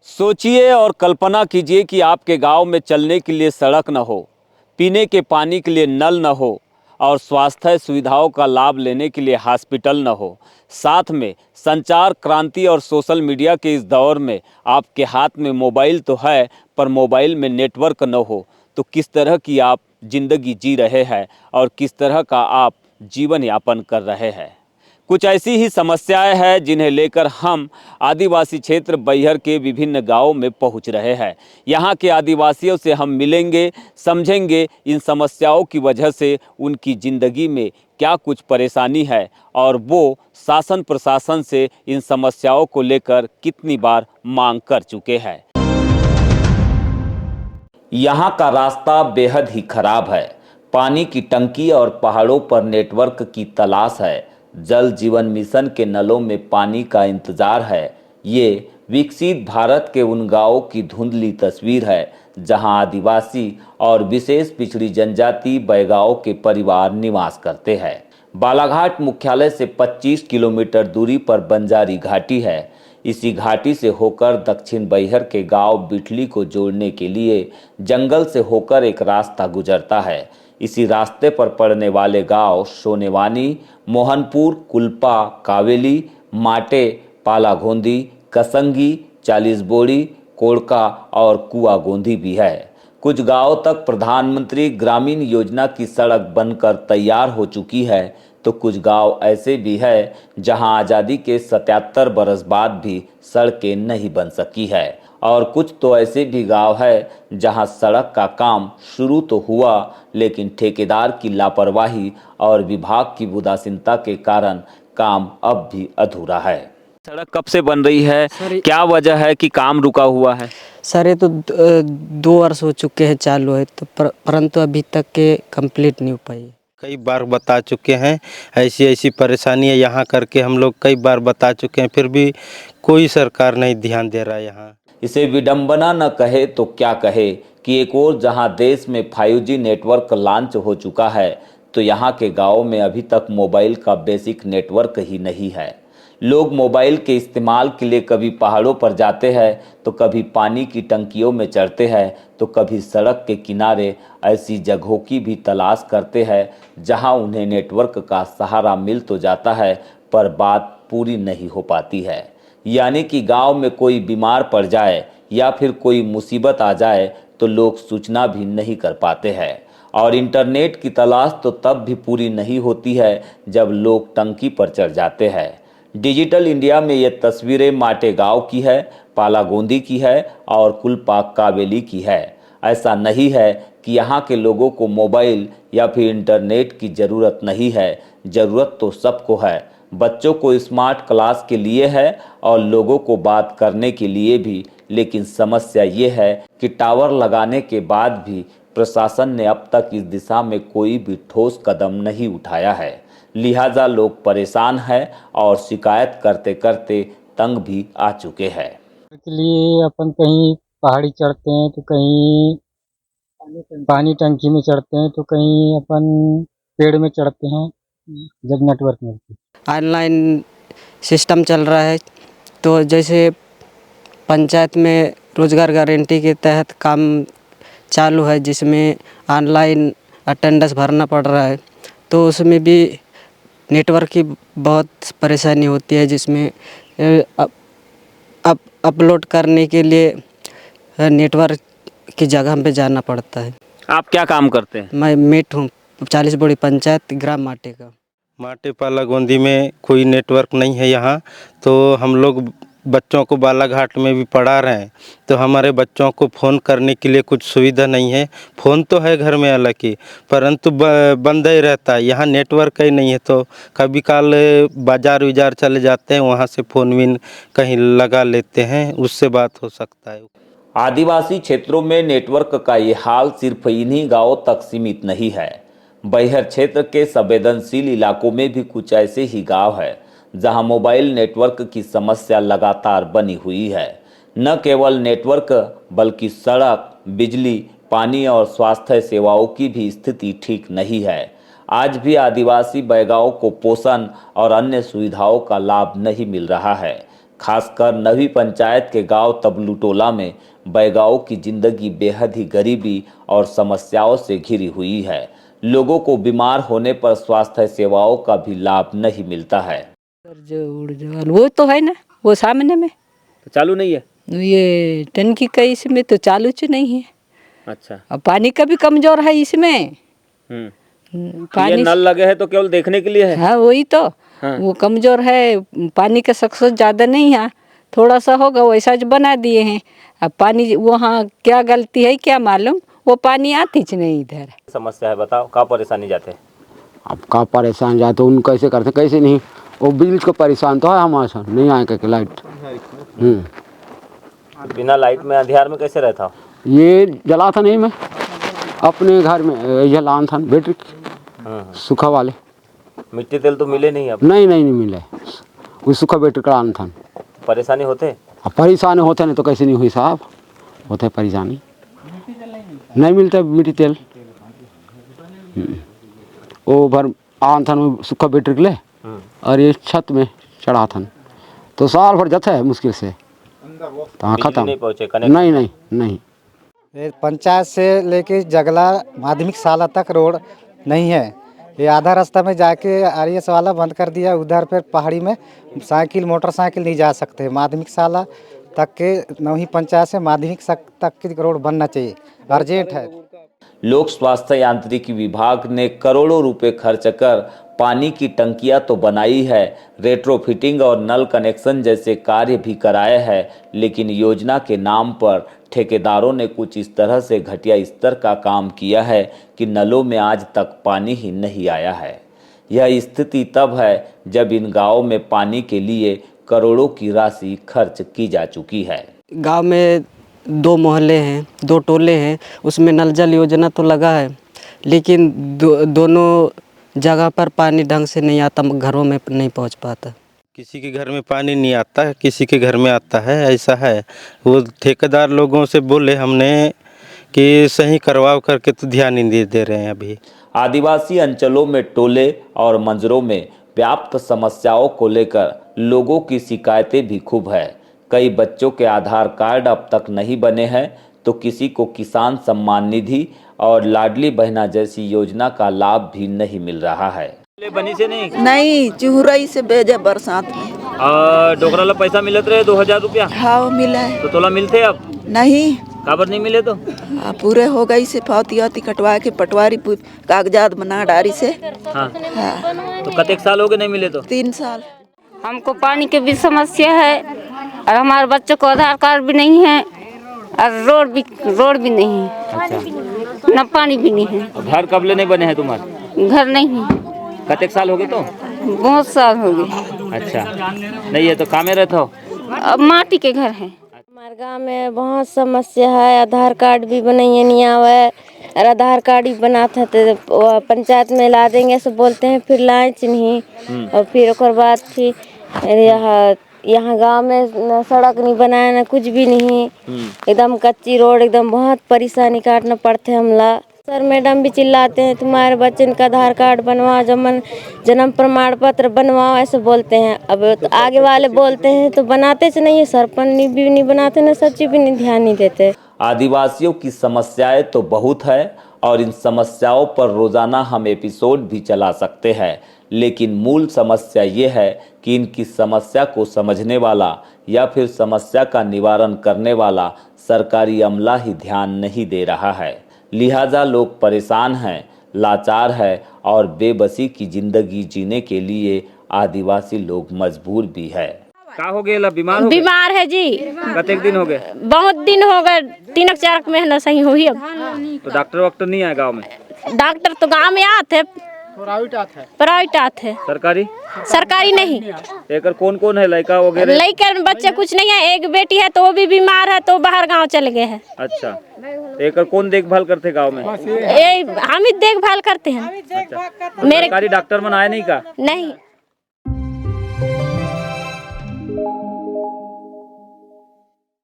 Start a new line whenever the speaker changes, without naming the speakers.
सोचिए और कल्पना कीजिए कि आपके गांव में चलने के लिए सड़क न हो, पीने के पानी के लिए नल न हो और स्वास्थ्य सुविधाओं का लाभ लेने के लिए हॉस्पिटल न हो। साथ में संचार क्रांति और सोशल मीडिया के इस दौर में आपके हाथ में मोबाइल तो है, पर मोबाइल में नेटवर्क न हो तो किस तरह की आप जिंदगी जी रहे हैं और किस तरह का आप जीवन यापन कर रहे हैं। कुछ ऐसी ही समस्याएं हैं जिन्हें लेकर हम आदिवासी क्षेत्र बैहर के विभिन्न गांवों में पहुंच रहे हैं। यहां के आदिवासियों से हम मिलेंगे, समझेंगे इन समस्याओं की वजह से उनकी ज़िंदगी में क्या कुछ परेशानी है और वो शासन प्रशासन से इन समस्याओं को लेकर कितनी बार मांग कर चुके हैं। यहाँ का रास्ता बेहद ही खराब है। पानी की टंकी और पहाड़ों पर नेटवर्क की तलाश है। जल जीवन मिशन के नलों में पानी का इंतजार है। ये विकसित भारत के उन गांवों की धुंधली तस्वीर है जहां आदिवासी और विशेष पिछड़ी जनजाति बैगाओं के परिवार निवास करते हैं। बालाघाट मुख्यालय से 25 किलोमीटर दूरी पर बंजारी घाटी है। इसी घाटी से होकर दक्षिण बैहर के गांव बिठली को जोड़ने के लिए जंगल से होकर एक रास्ता गुजरता है। इसी रास्ते पर पड़ने वाले गांव सोनेवानी, मोहनपुर, कुल्पा, कावेली, माटे, पालागोंदी, कसंगी, 40 बोड़ी, कोड़का और कुआ गोंदी भी है। कुछ गांवों तक प्रधानमंत्री ग्रामीण योजना की सड़क बनकर तैयार हो चुकी है, तो कुछ गांव ऐसे भी है जहां आज़ादी के 77 बरस बाद भी सड़कें नहीं बन सकी है और कुछ तो ऐसे भी गांव है जहां सड़क का काम शुरू तो हुआ लेकिन ठेकेदार की लापरवाही और विभाग की उदासीनता के कारण काम अब भी अधूरा है। सड़क कब से बन रही है? क्या वजह है कि काम रुका हुआ है?
सर ये तो 2 वर्ष हो चुके हैं चालू है, तो परंतु अभी तक के कंप्लीट नहीं हो पाई।
कई बार बता चुके हैं ऐसी ऐसी परेशानियां यहाँ करके, हम लोग कई बार बता चुके हैं, फिर भी कोई सरकार नहीं ध्यान दे रहा है यहाँ।
इसे विडंबना न कहे तो क्या कहे कि एक ओर जहां देश में 5G नेटवर्क लॉन्च हो चुका है, तो यहाँ के गांवों में अभी तक मोबाइल का बेसिक नेटवर्क ही नहीं है। लोग मोबाइल के इस्तेमाल के लिए कभी पहाड़ों पर जाते हैं, तो कभी पानी की टंकियों में चढ़ते हैं, तो कभी सड़क के किनारे ऐसी जगहों की भी तलाश करते हैं जहां उन्हें नेटवर्क का सहारा मिल तो जाता है, पर बात पूरी नहीं हो पाती है। यानी कि गांव में कोई बीमार पड़ जाए या फिर कोई मुसीबत आ जाए तो लोग सूचना भी नहीं कर पाते हैं। और इंटरनेट की तलाश तो तब भी पूरी नहीं होती है जब लोग टंकी पर चढ़ जाते हैं। डिजिटल इंडिया में ये तस्वीरें माटे गांव की है, पालागोंदी की है और कुलपा कावेली की है। ऐसा नहीं है कि यहाँ के लोगों को मोबाइल या फिर इंटरनेट की ज़रूरत नहीं है, ज़रूरत तो सबको है। बच्चों को स्मार्ट क्लास के लिए है और लोगों को बात करने के लिए भी, लेकिन समस्या ये है कि टावर लगाने के बाद भी प्रशासन ने अब तक इस दिशा में कोई भी ठोस कदम नहीं उठाया है। लिहाजा लोग परेशान हैं और शिकायत करते करते तंग भी आ चुके हैं।
के लिए अपन कहीं पहाड़ी चढ़ते हैं तो कहीं पानी टंकी में चढ़ते हैं तो कहीं अपन पेड़ में चढ़ते हैं जब नेटवर्क मिलती है।
ऑनलाइन सिस्टम चल रहा है, तो जैसे पंचायत में रोजगार गारंटी के तहत काम चालू है जिसमें ऑनलाइन अटेंडेंस भरना पड़ रहा है, तो उसमें भी नेटवर्क की बहुत परेशानी होती है, जिसमें अपलोड करने के लिए नेटवर्क की जगह पे जाना पड़ता है।
आप क्या काम करते हैं?
मैं मेट हूँ 40 बोड़ी पंचायत ग्राम माटे का।
माटे पालागोंदी में कोई नेटवर्क नहीं है यहाँ, तो हम लोग बच्चों को बालाघाट में भी पढ़ा रहे हैं, तो हमारे बच्चों को फ़ोन करने के लिए कुछ सुविधा नहीं है। फ़ोन तो है घर में अलग ही, परंतु बंद ही रहता है, यहाँ नेटवर्क ही नहीं है। तो कभी काल बाज़ार विजार चले जाते हैं, वहाँ से फ़ोन विन कहीं लगा लेते हैं, उससे बात हो सकता है।
आदिवासी क्षेत्रों में नेटवर्क का ये हाल सिर्फ इन्हीं गांवों तक सीमित नहीं है। बैहर क्षेत्र के संवेदनशील इलाकों में भी कुछ ऐसे ही गांव है जहां मोबाइल नेटवर्क की समस्या लगातार बनी हुई है। न केवल नेटवर्क बल्कि सड़क, बिजली, पानी और स्वास्थ्य सेवाओं की भी स्थिति ठीक नहीं है। आज भी आदिवासी बैगाओं को पोषण और अन्य सुविधाओं का लाभ नहीं मिल रहा है। खासकर नवी पंचायत के गांव तबलू टोला में बैगाओं की जिंदगी बेहद ही गरीबी और समस्याओं से घिरी हुई है। लोगों को बीमार होने पर स्वास्थ्य सेवाओं का भी लाभ नहीं मिलता है।
वो तो है ना, वो सामने में
तो चालू नहीं है,
ये टंकी का इसमें तो चालू च नहीं है।
अच्छा,
और पानी का भी कमजोर है इसमें।
ये नल लगे हैं तो केवल देखने के लिए है।
हाँ वही तो, वो कमजोर है, पानी का सक्सेस ज्यादा नहीं है, थोड़ा सा होगा वैसा जो बना दिए हैं। अब पानी वहाँ क्या गलती है क्या मालूम, वो पानी आती च नहीं इधर।
समस्या है, बताओ क्या परेशानी जाते हैं।
अब का परेशान जाते उन कैसे करते कैसे नहीं, वो बिजली को परेशान तो है हमारे साथ नहीं आए करके लाइट।
बिना लाइट में अंधियार में कैसे रहता हो?
ये जला था नहीं मैं अपने घर में, ये लान था बैटरी सूखा वाले।
मिट्टी तेल तो मिले नहीं अब?
नहीं मिले, वो सूखा बैटरी का लान था।
परेशानी होते?
अब परेशानी होते नहीं तो कैसे नहीं हुई साहब, होते परेशानी नहीं मिलता मिट्टी तेल। वो भर आन था सूखा बैटरी के लिए और ये छत में चढ़ा था तो साल भर जाता है मुश्किल से, तो खत्म
नहीं पहुँचे?
नहीं।
ये पंचायत से लेके जगला माध्यमिक शाला तक रोड नहीं है। ये आधा रास्ता में जाके आरएस वाला बंद कर दिया, उधर फिर पहाड़ी में साइकिल मोटरसाइकिल नहीं जा सकते। माध्यमिक शाला तक के नवी पंचायत से माध्यमिक तक की रोड बनना चाहिए, अर्जेंट है।
लोक स्वास्थ्य यांत्रिकी विभाग ने करोड़ों रुपए खर्च कर पानी की टंकियां तो बनाई है, रेट्रोफिटिंग और नल कनेक्शन जैसे कार्य भी कराए हैं, लेकिन योजना के नाम पर ठेकेदारों ने कुछ इस तरह से घटिया स्तर का काम किया है कि नलों में आज तक पानी ही नहीं आया है। यह स्थिति तब है जब इन गांवों में पानी के लिए करोड़ों की राशि खर्च की जा चुकी है।
गांव में 2 मोहल्ले हैं, 2 टोले हैं, उसमें नल जल योजना तो लगा है, लेकिन दोनों जगह पर पानी ढंग से नहीं आता, घरों में नहीं पहुंच पाता।
किसी के घर में पानी नहीं आता है, किसी के घर में आता है, ऐसा है। वो ठेकेदार लोगों से बोले हमने कि सही करवाओ करके, तो ध्यान ही नहीं दे रहे हैं अभी।
आदिवासी अंचलों में टोले और मंजरों में व्याप्त समस्याओं को लेकर लोगों की शिकायतें भी खूब है। कई बच्चों के आधार कार्ड अब तक नहीं बने हैं, तो किसी को किसान सम्मान निधि और लाडली बहना जैसी योजना का लाभ भी नहीं मिल रहा है। बनी से
नहीं चुहरई से भेजे बरसात में।
डोकरा ला पैसा मिलत रहे 2000 रुपया।
हाँ मिला है।
तो तोला मिलते अब?
नहीं।
काबर नहीं मिले? तो
पूरे हो गई से फाती कटवा के पटवारी कागजात बना डारी से।
हाँ। तो कतेक साल हो गए नहीं मिले? तो
3 साल।
हमको पानी की भी समस्या है और हमारे बच्चों को आधार कार्ड भी नहीं है और रोड भी नहीं है।
अच्छा।
न पानी भी नहीं है।
घर कब ले नहीं बने हैं तुम्हारे?
घर नहीं है।
कतेक साल हो गए? तो
बहुत साल हो गए।
अच्छा, नहीं है तो कहाँ में रहते हो?
अब माटी के घर है।
हमारे गाँव में बहुत समस्या है, आधार कार्ड भी बनाइए नहीं आवे और आधार कार्ड ही बनाते तो पंचायत में ला देंगे सब बोलते हैं, फिर लाए नहीं। और फिर उसके बाद फिर यहाँ गांव में सड़क नहीं बनाया ना कुछ भी नहीं, एकदम कच्ची रोड, एकदम बहुत परेशानी काटना पड़ते हमला। सर मैडम भी चिल्लाते हैं तुम्हारे बच्चे का आधार कार्ड बनवाओ, जन्म प्रमाण पत्र बनवाओ, ऐसे बोलते हैं। अब तो आगे वाले बोलते हैं तो बनाते से नहीं है, सरपंच भी नहीं बनाते ना, सच्ची भी नहीं ध्यान नहीं देते।
आदिवासियों की समस्याएं तो बहुत है और इन समस्याओं पर रोजाना हम एपिसोड भी चला सकते हैं, लेकिन मूल समस्या ये है कि इनकी समस्या को समझने वाला या फिर समस्या का निवारण करने वाला सरकारी अमला ही ध्यान नहीं दे रहा है। लिहाजा लोग परेशान हैं, लाचार है और बेबसी की जिंदगी जीने के लिए आदिवासी लोग मजबूर भी है।
का हो गया?
बीमार है जी।
कतेक दिन हो गए?
बहुत दिन हो गए, 3-4 महीना सही हुई। अब
तो डॉक्टर वॉक्टर नहीं आया गांव में?
डॉक्टर तो गांव में आते, प्राइवेट आते। सरकारी नहीं।
एकर कौन है लड़का वगैरह?
लड़का बच्चे कुछ नहीं है, एक बेटी है तो वो भी बीमार है, तो बाहर गांव चले गए हैं।
अच्छा, एकर कौन देखभाल करते गांव में?
हम ही देखभाल करते हैं।
अच्छा। मेरे सरकारी डॉक्टर मन आए नहीं का?
नहीं।